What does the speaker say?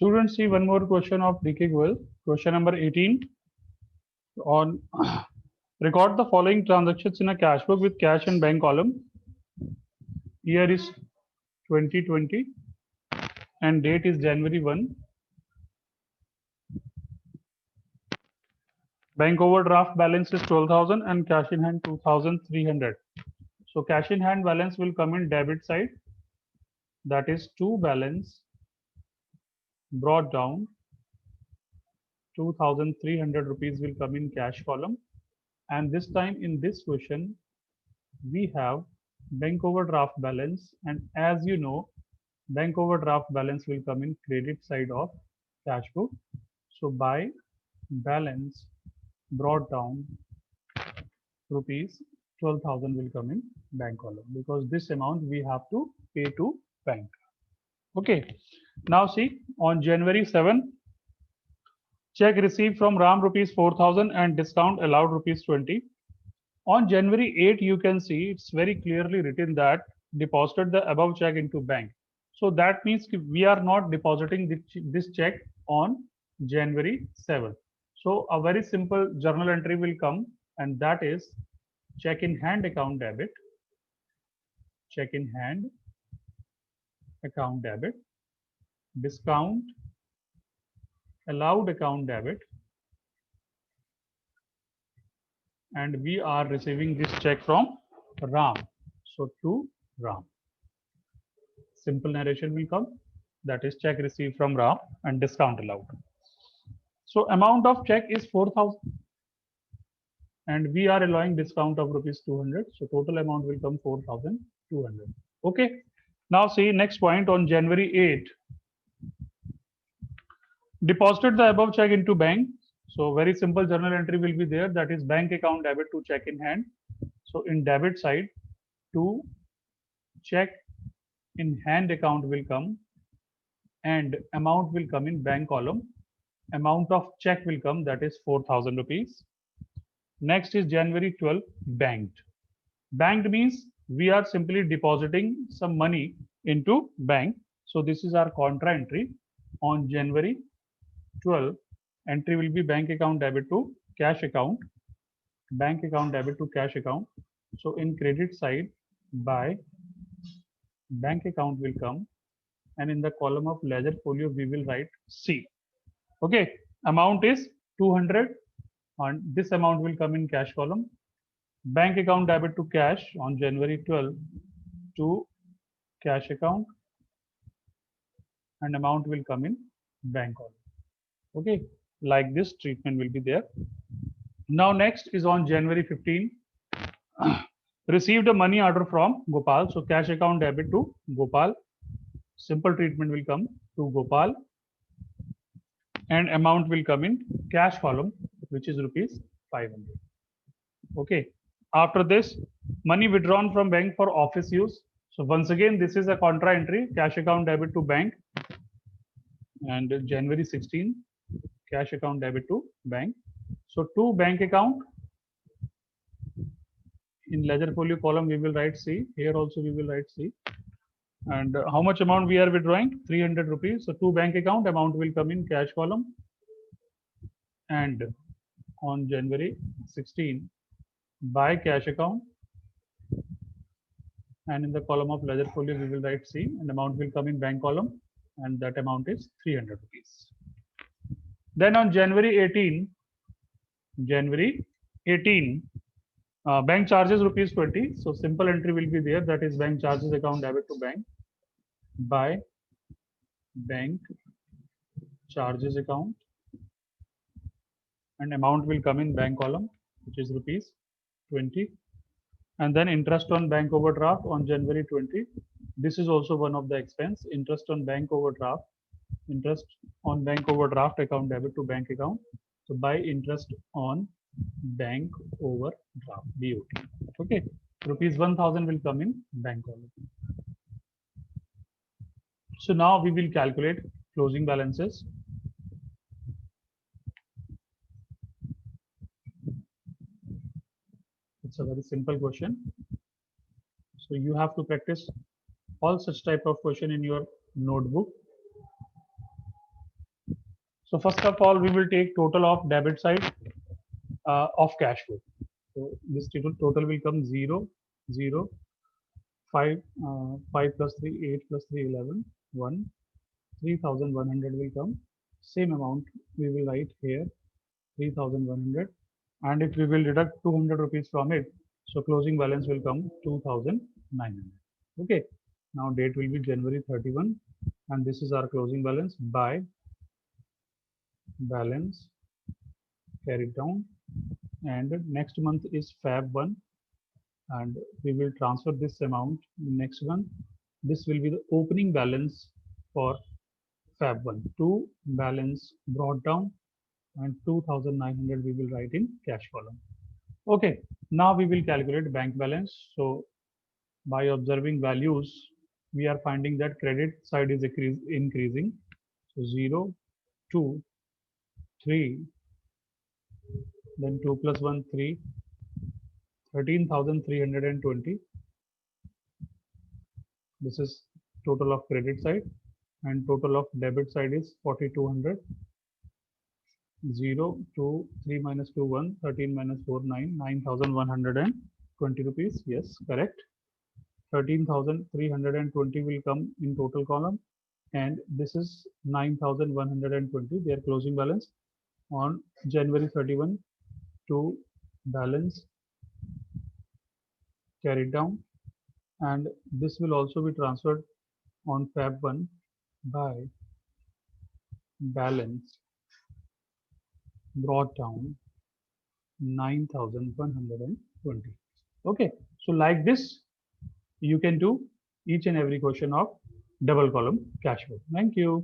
Students, see one more question of DK Goel. Question number 18 on record the following transactions in a cash book with cash and bank column. Year is 2020 and date is January 1. Bank overdraft balance is 12,000 and cash in hand 2,300. So cash in hand balance will come in debit side, that is to balance brought down. 2,300 rupees will come in cash column, and this time in this question we have bank overdraft balance, and as you know, bank overdraft balance will come in credit side of cash book. So by balance brought down, rupees 12,000 will come in bank column, because this amount we have to pay to bank. Okay, now see, on January 7, check received from Ram rupees 4,000 and discount allowed rupees 20. On January 8, you can see it's very clearly written that deposited the above check into bank. So that means we are not depositing this check on January 7. So a very simple journal entry will come, and that is check in hand account debit, check in hand account debit, discount allowed account debit, and we are receiving this check from Ram. So to Ram. Simple narration will come, that is check received from Ram and discount allowed. So amount of check is 4,000 and we are allowing discount of rupees 200. So total amount will come 4,200. Okay. Now see next point on January 8. Deposited the above check into bank. So very simple journal entry will be there, that is bank account debit to check in hand. So in debit side, to check in hand account will come and amount will come in bank column. Amount of check will come, that is 4,000 rupees. Next is January 12, banked. Banked means we are simply depositing some money into bank. So this is our contra entry on January 12. Entry will be bank account debit to cash account, bank account debit to cash account. So in credit side, by bank account will come, and in the column of ledger folio we will write C. Okay, amount is 200 and this amount will come in cash column. Bank account debit to cash on January 12 to cash account, and amount will come in bank column. Okay, like this treatment will be there. Now next is on January 15. Received a money order from Gopal. So cash account debit to Gopal. Simple treatment will come to Gopal, and amount will come in cash column, which is rupees 500. Okay. After this, money withdrawn from bank for office use. So once again, this is a contra entry, cash account debit to bank, and January 16, cash account debit to bank. So to bank account, in ledger folio column we will write C. Here also we will write C. And how much amount we are withdrawing? 300 rupees. So to bank account, amount will come in cash column, and on January 16, by cash account, and in the column of ledger folio we will write C, and amount will come in bank column, and that amount is 300 rupees. Then on January 18, bank charges rupees 20. So simple entry will be there, that is bank charges account debit to bank, by bank charges account, and amount will come in bank column, which is rupees 20. And then interest on bank overdraft on January 20. This is also one of the expense, interest on bank overdraft, interest on bank overdraft account debit to bank account. So by interest on bank overdraft, BOT. Okay, rupees 1,000 will come in bank column. So now we will calculate closing balances. It's a very simple question. So you have to practice all such type of question in your notebook. So first of all, we will take total of debit side of cash flow. So this total will come 0, 0, 5, 5 plus 3, 8 plus 3, 11, 1, 3,100 will come. Same amount we will write here, 3,100. And if we will deduct 200 rupees from it, so closing balance will come 2,900. Okay. Now date will be January 31, and this is our closing balance by balance carried down. And next month is Feb 1, and we will transfer this amount next month. This will be the opening balance for Feb 1 to balance brought down, and 2,900 we will write in cash column. Okay, now we will calculate bank balance. So by observing values, we are finding that credit side is increasing. So 0, 2, 3, then 2 plus 1, 3, 13,320. This is total of credit side, and total of debit side is 4,200. 0, 2, 3 minus 2, 1, 13 minus 4, 9, 9,120 rupees. Yes, correct. 13,320 will come in total column, and this is 9,120, their closing balance on January 31 to balance carried down, and this will also be transferred on Feb 1 by balance brought down 9,120. Okay, so like this you can do each and every question of double column cash flow. Thank you.